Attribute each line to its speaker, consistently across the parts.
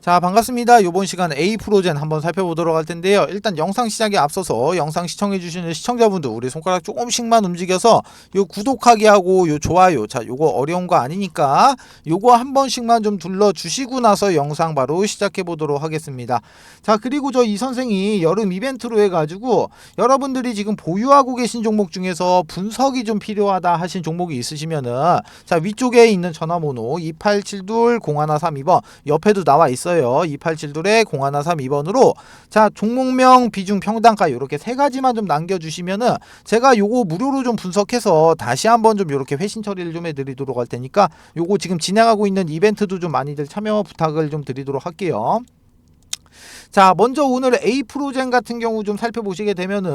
Speaker 1: 자, 반갑습니다. 이번 시간 A프로젠 한번 살펴보도록 할 텐데요. 일단 영상 시작에 앞서서 영상 시청해주시는 시청자분들 우리 손가락 조금씩만 움직여서 요 구독하기 하고 요 좋아요, 자 요거 어려운 거 아니니까 요거 한 번씩만 좀 둘러주시고 나서 영상 바로 시작해 보도록 하겠습니다. 자, 그리고 저 이 선생이 여름 이벤트로 해가지고 여러분들이 지금 보유하고 계신 종목 중에서 분석이 좀 필요하다 하신 종목이 있으시면은 자, 위쪽에 있는 전화번호 2872-0132번 옆에도 나와 있어요. 2872-0132번으로 자, 종목명, 비중, 평단가 요렇게 세 가지만 좀 남겨주시면은 제가 요거 무료로 좀 분석해서 다시 한번 좀 요렇게 회신 처리를 좀 해드리도록 할 테니까 요거 지금 진행하고 있는 이벤트도 좀 많이들 참여 부탁을 좀 드리도록 할게요. 자, 먼저 오늘 A프로젠 같은 경우 좀 살펴보시게 되면은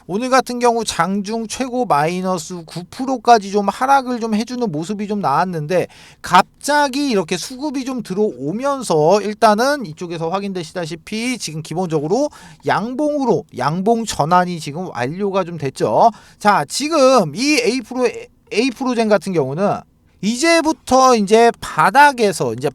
Speaker 1: 오늘 같은 경우 장중 최고 마이너스 9%까지 좀 하락을 좀 해주는 모습이 좀 나왔는데 갑자기 이렇게 수급이 좀 들어오면서 일단은 이쪽에서 확인되시다시피 지금 기본적으로 양봉 전환이 지금 완료가 좀 됐죠. 자, 지금 이 A프로젠 같은 경우는 이제부터 이제 바닥에서 이제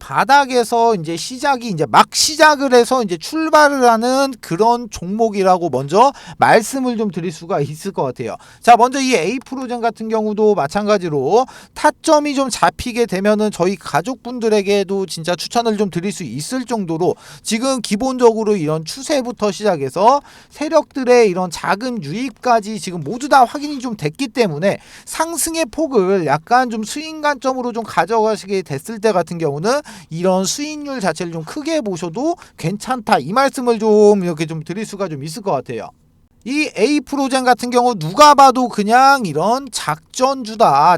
Speaker 1: 시작이 이제 막 시작을 해서 이제 출발을 하는 그런 종목이라고 먼저 말씀을 좀 드릴 수가 있을 것 같아요. 자, 먼저 이 A프로젠 같은 경우도 마찬가지로 타점이 좀 잡히게 되면은 저희 가족분들에게도 진짜 추천을 좀 드릴 수 있을 정도로 지금 기본적으로 이런 추세부터 시작해서 세력들의 이런 자금 유입까지 지금 모두 다 확인이 좀 됐기 때문에 상승의 폭을 약간 좀 스윙 관점으로 좀 가져가시게 됐을 때 같은 경우는 이런 수익률 자체를 좀 크게 보셔도 괜찮다, 이 말씀을 좀 이렇게 좀 드릴 수가 좀 있을 것 같아요. 이 A프로젠 같은 경우 누가 봐도 그냥 이런 작전주다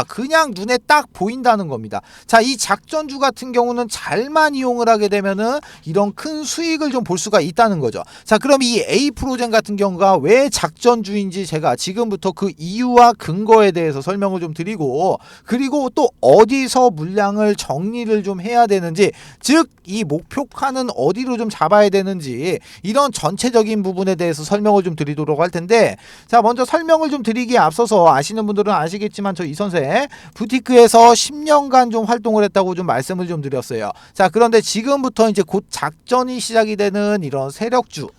Speaker 1: 그냥 눈에 딱 보인다는 겁니다. 자, 이 작전주 같은 경우는 잘만 이용을 하게 되면은 이런 큰 수익을 좀 볼 수가 있다는 거죠. 자, 그럼 이 A프로젠 같은 경우가 왜 작전주인지 제가 지금부터 그 이유와 근거에 대해서 설명을 좀 드리고, 그리고 또 어디서 물량을 정리를 좀 해야 되는지, 즉 이 목표가는 어디로 좀 잡아야 되는지 이런 전체적인 부분에 대해서 설명을 좀 드리도록 할 텐데, 자, 먼저 설명을 좀 드리기에 앞서서 아시는 분들은 아시겠지만 저 이 선생 부티크에서 10년간 좀 활동을 했다고 좀 말씀을 좀 드렸어요. 자, 그런데 지금부터 이제 곧 작전이 시작이 되는 이런 세력주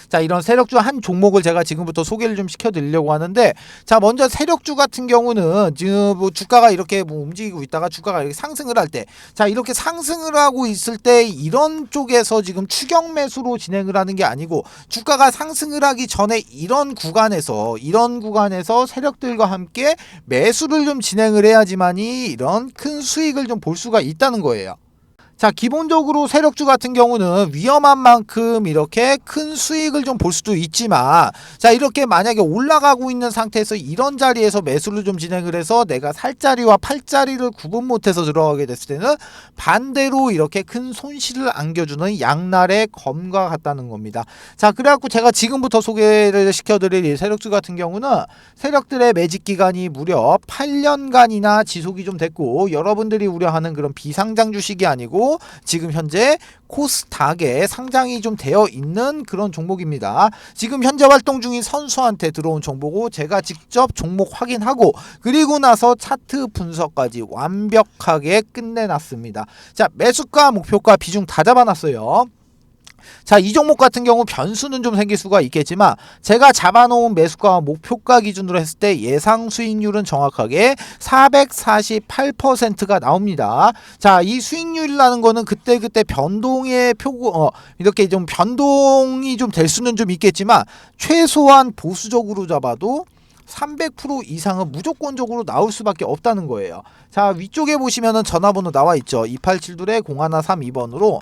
Speaker 1: 자, 이런 세력주 한 종목을 제가 지금부터 소개를 좀 시켜드리려고 하는데, 자, 먼저 세력주 같은 경우는 지금 뭐 주가가 이렇게 뭐 움직이고 있다가 주가가 이렇게 상승을 할 때, 자, 이렇게 상승을 하고 있을 때 이런 쪽에서 지금 추격 매수로 진행을 하는 게 아니고 주가가 상승을 하기 전에 이런 구간에서 세력들과 함께 매수를 좀 진행을 해야지만이 이런 큰 수익을 좀 볼 수가 있다는 거예요. 자, 기본적으로 세력주 같은 경우는 위험한 만큼 이렇게 큰 수익을 좀 볼 수도 있지만, 자, 이렇게 만약에 올라가고 있는 상태에서 이런 자리에서 매수를 좀 진행을 해서 내가 살 자리와 팔 자리를 구분 못해서 들어가게 됐을 때는 반대로 이렇게 큰 손실을 안겨주는 양날의 검과 같다는 겁니다. 자, 그래갖고 제가 지금부터 소개를 시켜드릴 이 세력주 같은 경우는 세력들의 매집 기간이 무려 8년간이나 지속이 좀 됐고, 여러분들이 우려하는 그런 비상장 주식이 아니고 지금 현재 코스닥에 상장이 좀 되어 있는 그런 종목입니다. 지금 현재 활동 중인 선수한테 들어온 정보고 제가 직접 종목 확인하고 그리고 나서 차트 분석까지 완벽하게 끝내놨습니다. 자, 매수가, 목표가, 비중 다 잡아놨어요. 자, 이 종목 같은 경우 변수는 좀 생길 수가 있겠지만 제가 잡아놓은 매수가와 목표가 기준으로 했을 때 예상 수익률은 정확하게 448%가 나옵니다. 자, 이 수익률이라는 거는 그때그때 변동의 이렇게 좀 변동이 좀 될 수는 좀 있겠지만 최소한 보수적으로 잡아도 300% 이상은 무조건적으로 나올 수밖에 없다는 거예요. 자, 위쪽에 보시면은 전화번호 나와 있죠. 2872-0132번으로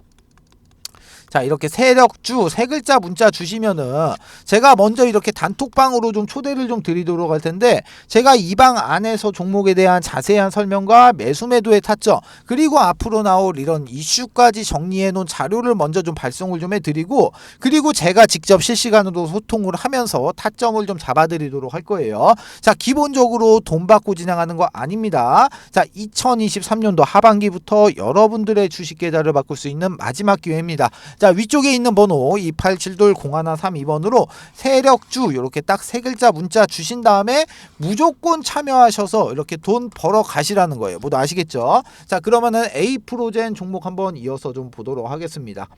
Speaker 1: 자, 이렇게 세력주 세 글자 문자 주시면은 제가 먼저 이렇게 단톡방으로 좀 초대를 좀 드리도록 할 텐데, 제가 이 방 안에서 종목에 대한 자세한 설명과 매수 매도의 타점 그리고 앞으로 나올 이런 이슈까지 정리해 놓은 자료를 먼저 좀 발송을 좀 해드리고, 그리고 제가 직접 실시간으로 소통을 하면서 타점을 좀 잡아드리도록 할 거예요. 자, 기본적으로 돈 받고 진행하는 거 아닙니다. 자, 2023년도 하반기부터 여러분들의 주식 계좌를 바꿀 수 있는 마지막 기회입니다. 자, 위쪽에 있는 번호 287-0132번으로 세력주 이렇게 딱 세 글자 문자 주신 다음에 무조건 참여하셔서 이렇게 돈 벌어 가시라는 거예요. 모두 아시겠죠? 자, 그러면은 에이프로젠 종목 한번 이어서 좀 보도록 하겠습니다.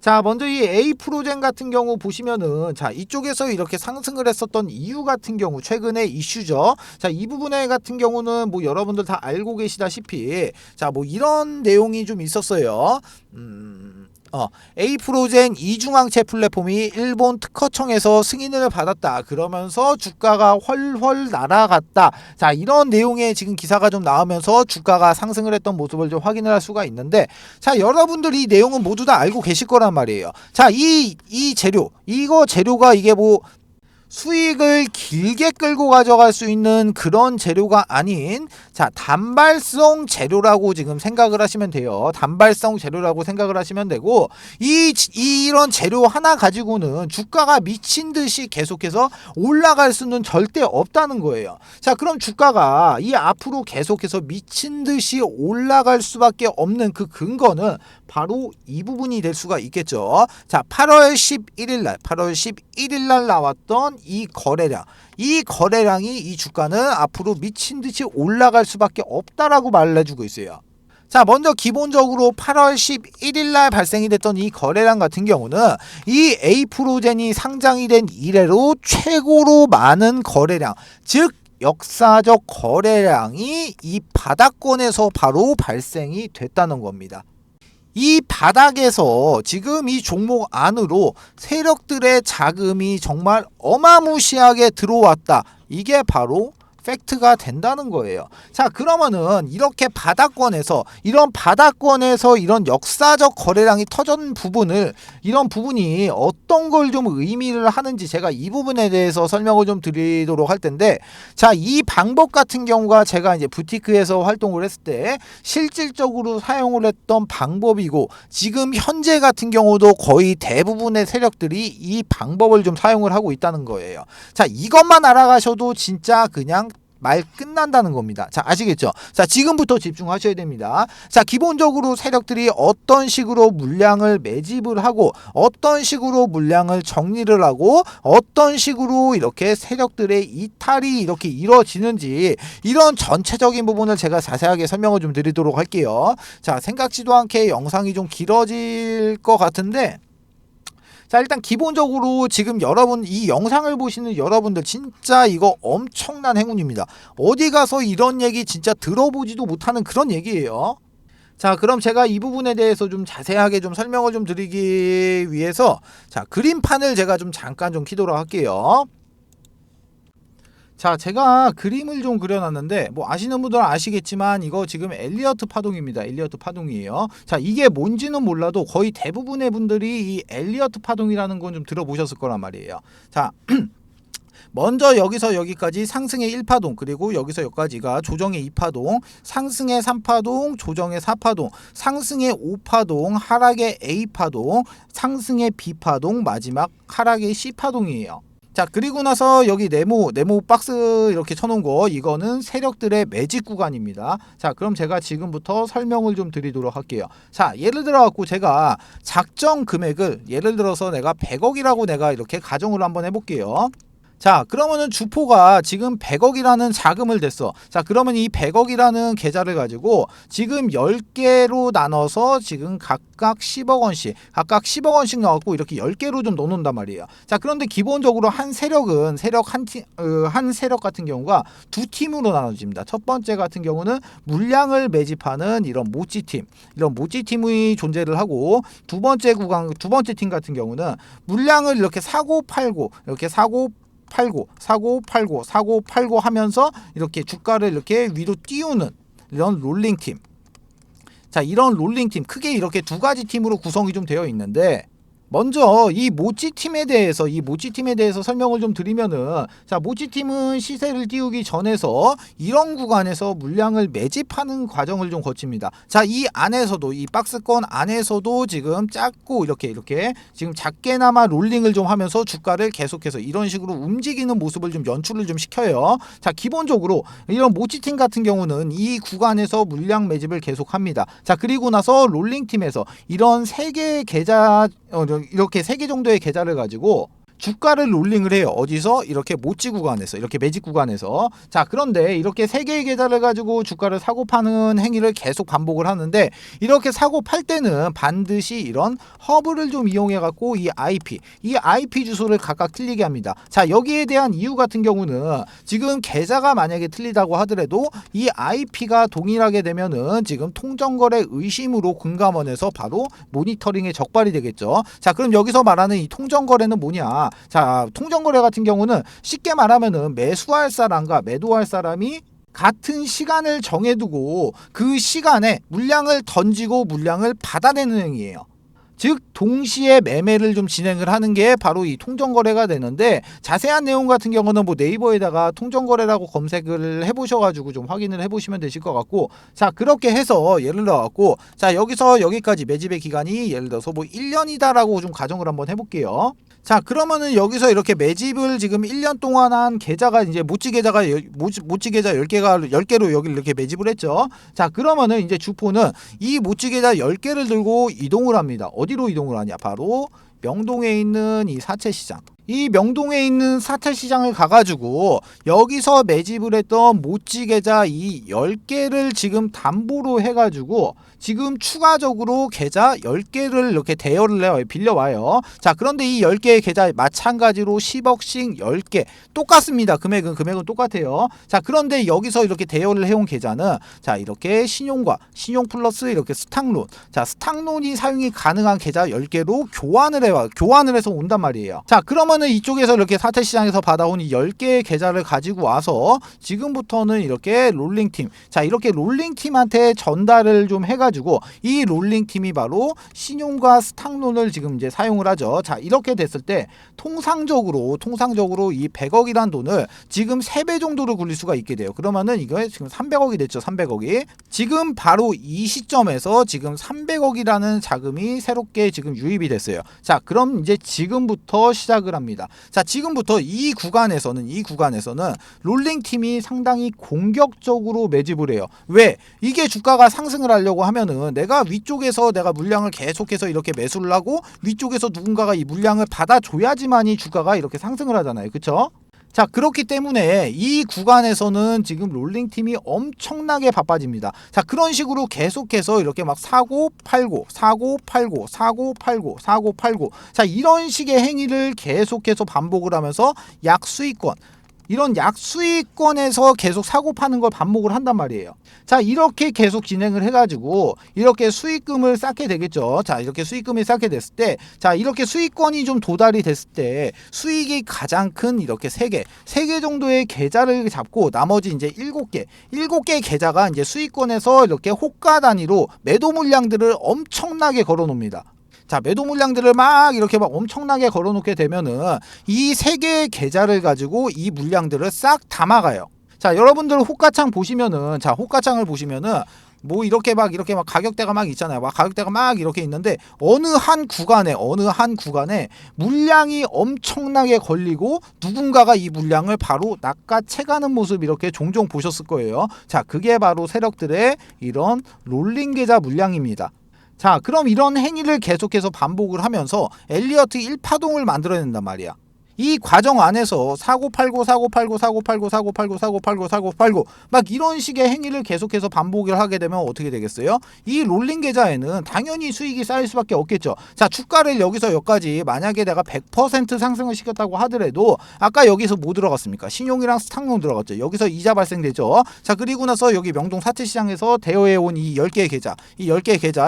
Speaker 1: 자, 먼저 이 에이프로젠 같은 경우 보시면은, 자, 이쪽에서 이렇게 상승을 했었던 이유 같은 경우 최근에 이슈죠. 자, 이 부분에 같은 경우는 뭐 여러분들 다 알고 계시다시피, 자, 뭐 이런 내용이 좀 있었어요. 에이프로젠 이중항체 플랫폼이 일본 특허청에서 승인을 받았다. 그러면서 주가가 훨훨 날아갔다. 자, 이런 내용의 지금 기사가 좀 나오면서 주가가 상승을 했던 모습을 좀 확인을 할 수가 있는데, 자, 여러분들 이 내용은 모두 다 알고 계실 거란 말이에요. 자, 이 재료, 이거 재료가 이게 뭐 수익을 길게 끌고 가져갈 수 있는 그런 재료가 아닌, 자, 단발성 재료라고 지금 생각을 하시면 돼요. 단발성 재료라고 생각을 하시면 되고, 이런 재료 하나 가지고는 주가가 미친 듯이 계속해서 올라갈 수는 절대 없다는 거예요. 자, 그럼 주가가 이 앞으로 계속해서 미친 듯이 올라갈 수밖에 없는 그 근거는 바로 이 부분이 될 수가 있겠죠. 자, 8월 11일 날 나왔던 이 거래량이 이 주가는 앞으로 미친 듯이 올라갈 수밖에 없다라고 말을 해주고 있어요. 자, 먼저 기본적으로 8월 11일 날 발생이 됐던 이 거래량 같은 경우는 이 에이프로젠이 상장이 된 이래로 최고로 많은 거래량, 즉 역사적 거래량이 이 바닥권에서 바로 발생이 됐다는 겁니다. 이 바닥에서 지금 이 종목 안으로 세력들의 자금이 정말 어마무시하게 들어왔다. 이게 바로 팩트가 된다는 거예요. 자, 그러면은 이렇게 이런 바닥권에서 이런 역사적 거래량이 터진 부분을, 이런 부분이 어떤 걸 좀 의미를 하는지 제가 이 부분에 대해서 설명을 좀 드리도록 할 텐데, 자, 이 방법 같은 경우가 제가 이제 부티크에서 활동을 했을 때 실질적으로 사용을 했던 방법이고, 지금 현재 같은 경우도 거의 대부분의 세력들이 이 방법을 좀 사용을 하고 있다는 거예요. 자, 이것만 알아가셔도 진짜 그냥 말 끝난다는 겁니다. 자, 아시겠죠? 자, 지금부터 집중하셔야 됩니다. 자, 기본적으로 세력들이 어떤 식으로 물량을 매집을 하고, 어떤 식으로 물량을 정리를 하고, 어떤 식으로 이렇게 세력들의 이탈이 이렇게 이루어지는지, 이런 전체적인 부분을 제가 자세하게 설명을 좀 드리도록 할게요. 자, 생각지도 않게 영상이 좀 길어질 것 같은데, 자, 일단 기본적으로 지금 여러분, 이 영상을 보시는 여러분들 진짜 이거 엄청난 행운입니다. 어디 가서 이런 얘기 진짜 들어보지도 못하는 그런 얘기예요. 자, 그럼 제가 이 부분에 대해서 좀 자세하게 좀 설명을 좀 드리기 위해서, 자, 그림판을 제가 좀 잠깐 좀 키도록 할게요. 자, 제가 그림을 좀 그려놨는데, 뭐 아시는 분들은 아시겠지만 이거 지금 엘리어트 파동입니다. 엘리어트 파동이에요. 자, 이게 뭔지는 몰라도 거의 대부분의 분들이 이 엘리어트 파동이라는 건 좀 들어보셨을 거란 말이에요. 자, 먼저 여기서 여기까지 상승의 1파동, 그리고 여기서 여기까지가 조정의 2파동, 상승의 3파동, 조정의 4파동, 상승의 5파동, 하락의 A파동, 상승의 B파동, 마지막 하락의 C파동이에요. 자, 그리고 나서 여기 네모 박스 이렇게 쳐놓은 거, 이거는 세력들의 매집 구간입니다. 자, 그럼 제가 지금부터 설명을 좀 드리도록 할게요. 자, 예를 들어 갖고 제가 작정 금액을, 예를 들어서 내가 100억이라고 내가 이렇게 가정을 한번 해볼게요. 자, 그러면은 주포가 지금 100억이라는 자금을 댔어. 자, 그러면 이 100억이라는 계좌를 가지고 지금 10개로 나눠서 지금 각각 10억 원씩 넣었고 이렇게 10개로 좀 넣는단 말이에요. 자, 그런데 기본적으로 한 세력은 한 세력 같은 경우가 두 팀으로 나눠집니다. 첫 번째 같은 경우는 물량을 매집하는 이런 모찌팀이 존재를 하고, 두 번째 팀 같은 경우는 물량을 이렇게 사고 팔고 하면서 이렇게 주가를 이렇게 위로 띄우는 이런 롤링팀. 자, 이런 롤링팀, 크게 이렇게 두 가지 팀으로 구성이 좀 되어 있는데, 먼저 이 모찌팀에 대해서 설명을 좀 드리면은, 자, 모찌팀은 시세를 띄우기 전에서 이런 구간에서 물량을 매집하는 과정을 좀 거칩니다. 자, 이 안에서도, 이 박스권 안에서도 지금 작고 이렇게 지금 작게나마 롤링을 좀 하면서 주가를 계속해서 이런 식으로 움직이는 모습을 좀 연출을 좀 시켜요. 자, 기본적으로 이런 모찌팀 같은 경우는 이 구간에서 물량 매집을 계속합니다. 자, 그리고 나서 롤링팀에서 이런 3개의 계좌, 이렇게 3개 정도의 계좌를 가지고 주가를 롤링을 해요. 어디서? 이렇게 모찌 구간에서, 이렇게 매집 구간에서. 자, 그런데 이렇게 3개의 계좌를 가지고 주가를 사고 파는 행위를 계속 반복을 하는데, 이렇게 사고 팔 때는 반드시 이런 허브를 좀 이용해 갖고 이 IP 주소를 각각 틀리게 합니다. 자, 여기에 대한 이유 같은 경우는 지금 계좌가 만약에 틀리다고 하더라도 이 IP가 동일하게 되면은 지금 통정거래 의심으로 금감원에서 바로 모니터링에 적발이 되겠죠. 자, 그럼 여기서 말하는 이 통정거래는 뭐냐? 자, 통정거래 같은 경우는 쉽게 말하면은 매수할 사람과 매도할 사람이 같은 시간을 정해두고 그 시간에 물량을 던지고 물량을 받아내는 행위예요. 즉 동시에 매매를 좀 진행을 하는 게 바로 이 통정거래가 되는데, 자세한 내용 같은 경우는 뭐 네이버에다가 통정거래라고 검색을 해보셔가지고 좀 확인을 해보시면 되실 것 같고, 자, 그렇게 해서 예를 들어갖고, 자, 여기서 여기까지 매집의 기간이 예를 들어서 뭐 1년이다라고 좀 가정을 한번 해볼게요. 자, 그러면은 여기서 이렇게 매집을 지금 1년 동안 한 계좌가 이제 모찌 계좌 10개로 여기 이렇게 매집을 했죠. 자, 그러면은 이제 주포는 이 모찌 계좌 10개를 들고 이동을 합니다. 어디로 이동을 하냐? 바로 명동에 있는 이 사채시장. 이 명동에 있는 사채시장을 가가지고 여기서 매집을 했던 모찌 계좌 이 10개를 지금 담보로 해가지고 지금 추가적으로 계좌 10개를 이렇게 대여를 해요. 빌려와요. 자, 그런데 이 10개의 계좌 마찬가지로 10억씩 10개 똑같습니다. 금액은 똑같아요. 자, 그런데 여기서 이렇게 대여를 해온 계좌는, 자, 이렇게 신용과 신용 플러스 이렇게 스탁론, 자, 스탁론이 사용이 가능한 계좌 10개로 교환을 해서 온단 말이에요. 자, 그러면은 이쪽에서 이렇게 사채시장에서 받아온 이 10개의 계좌를 가지고 와서 지금부터는 이렇게 롤링팀, 자, 이렇게 롤링팀한테 전달을 좀 해가지고 이 롤링팀이 바로 신용과 스탁론을 지금 이제 사용을 하죠. 자, 이렇게 됐을 때 통상적으로 이 100억이란 돈을 지금 3배 정도로 굴릴 수가 있게 돼요. 그러면은 이거 지금 300억이 됐죠. 300억이. 지금 바로 이 시점에서 지금 300억이라는 자금이 새롭게 지금 유입이 됐어요. 자, 그럼 이제 지금부터 시작을 합니다. 자, 지금부터 이 구간에서는 롤링팀이 상당히 공격적으로 매집을 해요. 왜? 이게 주가가 상승을 하려고 하면은 내가 위쪽에서 내가 물량을 계속해서 이렇게 매수를 하고 위쪽에서 누군가가 이 물량을 받아줘야지만이 주가가 이렇게 상승을 하잖아요. 그쵸? 자, 그렇기 때문에 이 구간에서는 지금 롤링팀이 엄청나게 바빠집니다. 자, 그런 식으로 계속해서 이렇게 막 사고 팔고 자, 이런 식의 행위를 계속해서 반복을 하면서 약수익권, 이런 약수익권에서 계속 사고 파는 걸 반복을 한단 말이에요. 자, 이렇게 계속 진행을 해가지고 이렇게 수익금을 쌓게 되겠죠. 자, 이렇게 수익금이 쌓게 됐을 때, 자, 이렇게 수익권이 좀 도달이 됐을 때 수익이 가장 큰 이렇게 3개 정도의 계좌를 잡고 나머지 이제 7개 계좌가 이제 수익권에서 이렇게 호가 단위로 매도 물량들을 엄청나게 걸어 놓습니다. 자, 매도 물량들을 막 이렇게 막 엄청나게 걸어놓게 되면은 이 3개의 계좌를 가지고 이 물량들을 싹 담아가요. 자, 여러분들 호가창을 보시면은 뭐 이렇게 막 가격대가 막 있잖아요. 막 가격대가 막 이렇게 있는데 어느 한 구간에 물량이 엄청나게 걸리고 누군가가 이 물량을 바로 낚아채가는 모습 이렇게 종종 보셨을 거예요. 자, 그게 바로 세력들의 이런 롤링 계좌 물량입니다. 자, 그럼 이런 행위를 계속해서 반복을 하면서 엘리어트 1파동을 만들어낸단 말이야. 이 과정 안에서 사고 팔고 막 이런 식의 행위를 계속해서 반복을 하게 되면 어떻게 되겠어요? 이 롤링 계좌에는 당연히 수익이 쌓일 수밖에 없겠죠. 자, 주가를 여기서 여기까지 만약에 내가 100% 상승을 시켰다고 하더라도 아까 여기서 뭐 들어갔습니까? 신용이랑 스탁론 들어갔죠. 여기서 이자 발생되죠. 자, 그리고 나서 여기 명동 사채시장에서 대여해온 이 10개의 계좌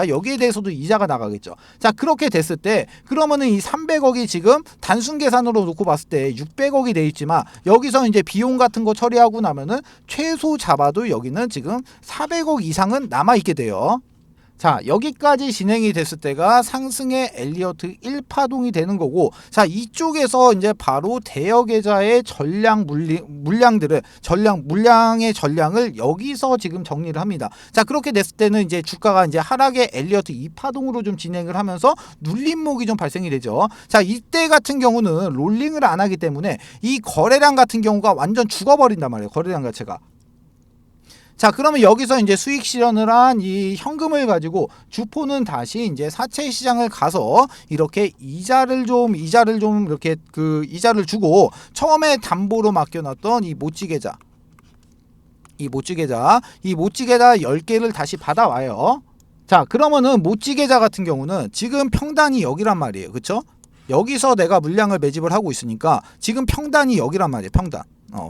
Speaker 1: 여기에 대해서도 이자가 나가겠죠. 자, 그렇게 됐을 때 그러면은 이 300억이 지금 단순 계산으로 놓고 봤을 때 600억이 돼 있지만 여기서 이제 비용 같은 거 처리하고 나면은 최소 잡아도 여기는 지금 400억 이상은 남아 있게 돼요. 자, 여기까지 진행이 됐을 때가 상승의 엘리어트 1파동이 되는 거고, 자, 이쪽에서 이제 바로 대여 계좌의 물량의 전량을 여기서 지금 정리를 합니다. 자, 그렇게 됐을 때는 이제 주가가 이제 하락의 엘리어트 2파동으로 좀 진행을 하면서 눌림목이 좀 발생이 되죠. 자, 이때 같은 경우는 롤링을 안 하기 때문에 이 거래량 같은 경우가 완전 죽어버린단 말이에요. 거래량 자체가. 자, 그러면 여기서 이제 수익 실현을 한 이 현금을 가지고 주포는 다시 이제 사채 시장을 가서 이렇게 이자를 좀 이렇게 그 이자를 주고, 처음에 담보로 맡겨놨던 이 모찌 계좌 10개를 다시 받아와요. 자, 그러면은 모찌 계좌 같은 경우는 지금 평단이 여기란 말이에요. 그쵸? 여기서 내가 물량을 매집을 하고 있으니까 지금 평단이 여기란 말이에요.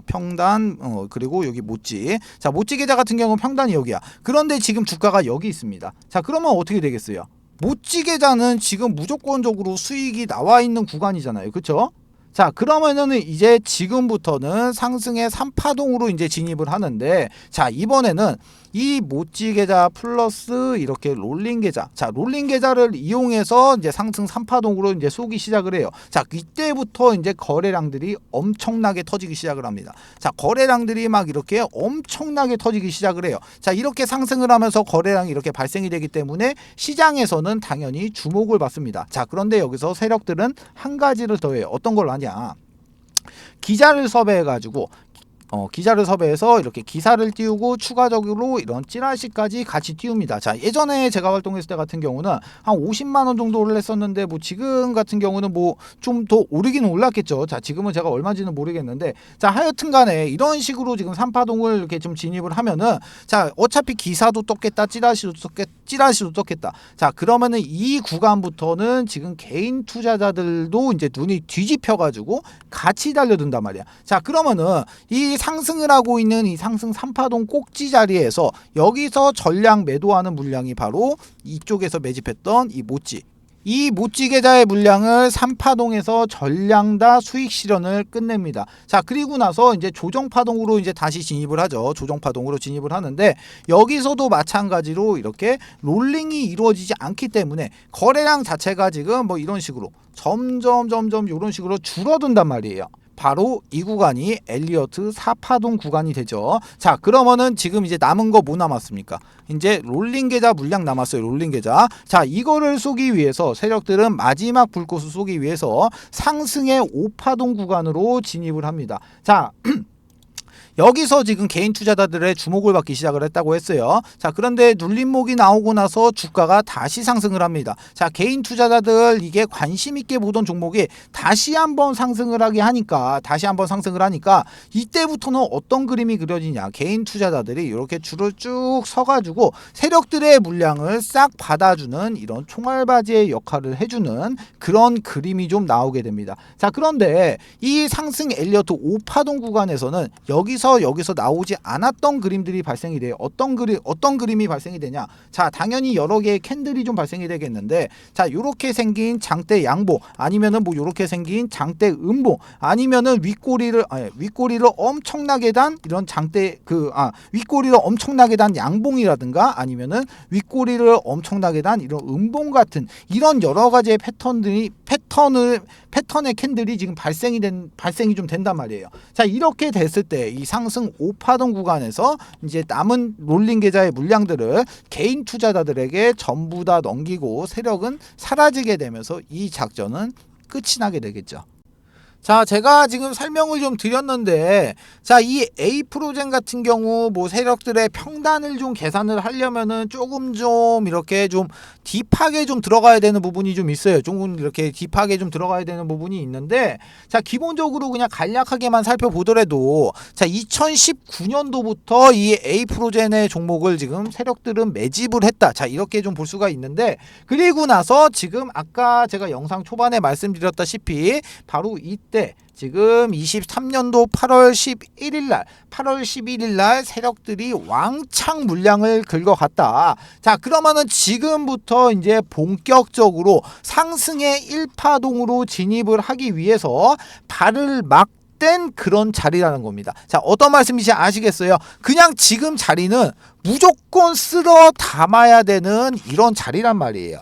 Speaker 1: 평단. 그리고 여기 모찌. 자, 모찌 계좌 같은 경우는 평단이 여기야. 그런데 지금 주가가 여기 있습니다. 자, 그러면 어떻게 되겠어요? 모찌 계좌는 지금 무조건적으로 수익이 나와 있는 구간이잖아요. 그쵸? 자, 그러면은 이제 지금부터는 상승의 3파동으로 이제 진입을 하는데, 자, 이번에는 이 모찌 계좌 플러스 이렇게 롤링 계좌. 자, 롤링 계좌를 이용해서 이제 상승 3파동으로 이제 쏘기 시작을 해요. 자, 이때부터 이제 거래량들이 엄청나게 터지기 시작을 합니다. 자, 거래량들이 막 이렇게 엄청나게 터지기 시작을 해요. 자, 이렇게 상승을 하면서 거래량이 이렇게 발생이 되기 때문에 시장에서는 당연히 주목을 받습니다. 자, 그런데 여기서 세력들은 한 가지를 더 해요. 어떤 걸 하냐? 기자를 섭외해가지고 기자를 섭외해서 이렇게 기사를 띄우고 추가적으로 이런 찌라시까지 같이 띄웁니다. 자, 예전에 제가 활동했을 때 같은 경우는 한 50만 원 정도 올랐었는데, 뭐 지금 같은 경우는 뭐 좀 더 오르기는 올랐겠죠. 자, 지금은 제가 얼마인지는 모르겠는데, 자, 하여튼 간에 이런 식으로 지금 3파동을 이렇게 좀 진입을 하면은, 자, 어차피 기사도 떴겠다, 찌라시도 떴겠다. 자, 그러면은 이 구간부터는 지금 개인 투자자들도 이제 눈이 뒤집혀가지고 같이 달려든단 말이야. 자, 그러면은 이 상승을 하고 있는 이 상승 3파동 꼭지 자리에서 여기서 전량 매도하는 물량이 바로 이쪽에서 매집했던 이 모찌 계좌의 물량을 3파동에서 전량 다 수익 실현을 끝냅니다. 자, 그리고 나서 이제 조정파동으로 이제 다시 진입을 하죠. 조정파동으로 진입을 하는데, 여기서도 마찬가지로 이렇게 롤링이 이루어지지 않기 때문에 거래량 자체가 지금 뭐 이런 식으로 점점 이런 식으로 줄어든단 말이에요. 바로 이 구간이 엘리어트 4파동 구간이 되죠. 자, 그러면은 지금 이제 남은 거 뭐 남았습니까? 이제 롤링 계좌 물량 남았어요. 롤링 계좌. 자, 이거를 쏘기 위해서 세력들은 마지막 불꽃을 쏘기 위해서 상승의 5파동 구간으로 진입을 합니다. 자, 여기서 지금 개인 투자자들의 주목을 받기 시작을 했다고 했어요. 자, 그런데 눌림목이 나오고 나서 주가가 다시 상승을 합니다. 자, 개인 투자자들 이게 관심 있게 보던 종목이 다시 한번 상승을 하니까 이때부터는 어떤 그림이 그려지냐? 개인 투자자들이 이렇게 줄을 쭉 서가지고 세력들의 물량을 싹 받아주는 이런 총알바지의 역할을 해주는 그런 그림이 좀 나오게 됩니다. 자, 그런데 이 상승 엘리어트 5파동 구간에서는 여기서 나오지 않았던 그림들이 발생이 돼요. 어떤 그림이 발생이 되냐? 자, 당연히 여러 개의 캔들이 좀 발생이 되겠는데, 자, 요렇게 생긴 장대 양봉, 아니면은 뭐 요렇게 생긴 장대 음봉, 아니면은 윗꼬리를 엄청나게 단 이런 윗꼬리를 엄청나게 단 양봉이라든가, 아니면은 윗꼬리를 엄청나게 단 이런 음봉 같은 이런 여러 가지의 패턴의 캔들이 지금 발생이 좀 된단 말이에요. 자, 이렇게 됐을 때 이 상승 5파동 구간에서 이제 남은 롤링 계좌의 물량들을 개인 투자자들에게 전부 다 넘기고 세력은 사라지게 되면서 이 작전은 끝이 나게 되겠죠. 자, 제가 지금 설명을 좀 드렸는데, 자, 이 A프로젠 같은 경우 뭐 세력들의 평단을 좀 계산을 하려면은 조금 좀 이렇게 좀 딥하게 좀 들어가야 되는 부분이 좀 있어요. 조금 이렇게 딥하게 좀 들어가야 되는 부분이 있는데, 자, 기본적으로 그냥 간략하게만 살펴보더라도, 자, 2019년도부터 이 A프로젠의 종목을 지금 세력들은 매집을 했다. 자, 이렇게 좀 볼 수가 있는데, 그리고 나서 지금 아까 제가 영상 초반에 말씀드렸다시피 바로 이때 지금 23년도 8월 11일 날 세력들이 왕창 물량을 긁어갔다. 자, 그러면은 지금부터 이제 본격적으로 상승의 1파동으로 진입을 하기 위해서 발을 된 그런 자리라는 겁니다. 자, 어떤 말씀인지 아시겠어요? 그냥 지금 자리는 무조건 쓸어 담아야 되는 이런 자리란 말이에요.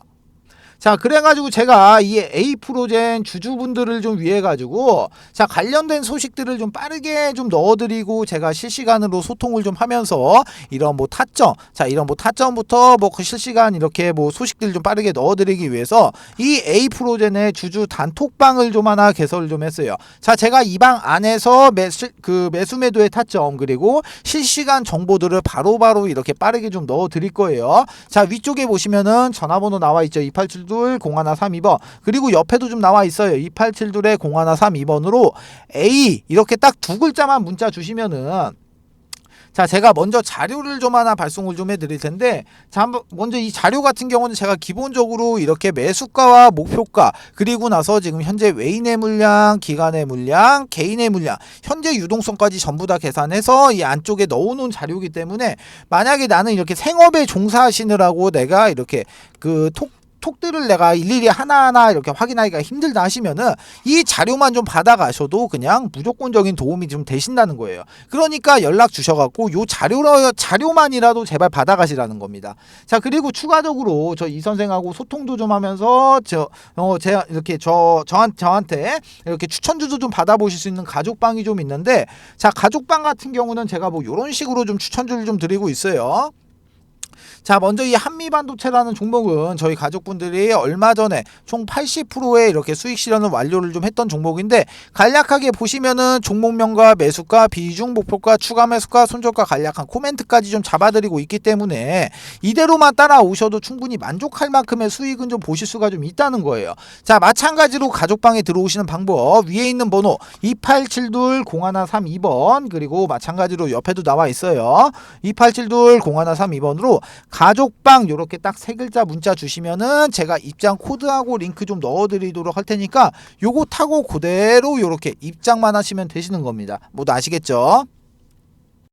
Speaker 1: 자, 그래가지고 제가 이 A프로젠 주주분들을 좀 위해 가지고 자, 관련된 소식들을 좀 빠르게 좀 넣어드리고 제가 실시간으로 소통을 좀 하면서 이런 뭐 타점, 자, 이런 뭐 타점부터 뭐 그 실시간 이렇게 뭐 소식들 좀 빠르게 넣어드리기 위해서 이 A프로젠의 주주 단톡방을 좀 하나 개설을 좀 했어요. 자, 제가 이 방 안에서 매수 매도의 타점 그리고 실시간 정보들을 바로바로 이렇게 빠르게 좀 넣어드릴 거예요. 자, 위쪽에 보시면은 전화번호 나와 있죠. 287-0132번 그리고 옆에도 좀 나와 있어요. 287-0132번으로 A 이렇게 딱 두 글자만 문자 주시면은 자, 제가 먼저 자료를 좀 하나 발송을 좀 해드릴 텐데 자, 한번 먼저 이 자료 같은 경우는 제가 기본적으로 이렇게 매수가와 목표가 그리고 나서 지금 현재 외인의 물량, 기관의 물량, 개인의 물량, 현재 유동성까지 전부 다 계산해서 이 안쪽에 넣어놓은 자료이기 때문에 만약에 나는 이렇게 생업에 종사하시느라고 내가 이렇게 그 톡들을 내가 일일이 하나하나 이렇게 확인하기가 힘들다 하시면은 이 자료만 좀 받아가셔도 그냥 무조건적인 도움이 좀 되신다는 거예요. 그러니까 연락 주셔갖고 요 자료만이라도 제발 받아가시라는 겁니다. 자, 그리고 추가적으로 저 이 선생하고 소통도 좀 하면서 제가 이렇게 저한테 이렇게 추천주도 좀 받아보실 수 있는 가족방이 좀 있는데 자, 가족방 같은 경우는 제가 뭐 요런 식으로 좀 추천주를 좀 드리고 있어요. 자, 먼저 이 한미반도체라는 종목은 저희 가족분들이 얼마 전에 총 80%의 이렇게 수익 실현을 완료를 좀 했던 종목인데 간략하게 보시면은 종목명과 매수가, 비중, 목표가, 추가 매수가, 손절가 간략한 코멘트까지 좀 잡아드리고 있기 때문에 이대로만 따라오셔도 충분히 만족할 만큼의 수익은 좀 보실 수가 좀 있다는 거예요. 자, 마찬가지로 가족방에 들어오시는 방법 위에 있는 번호 287-0132번 그리고 마찬가지로 옆에도 나와 있어요. 287-0132번으로 가족방 요렇게 딱 세 글자 문자 주시면은 제가 입장 코드하고 링크 좀 넣어드리도록 할 테니까 요거 타고 그대로 요렇게 입장만 하시면 되시는 겁니다. 모두 아시겠죠?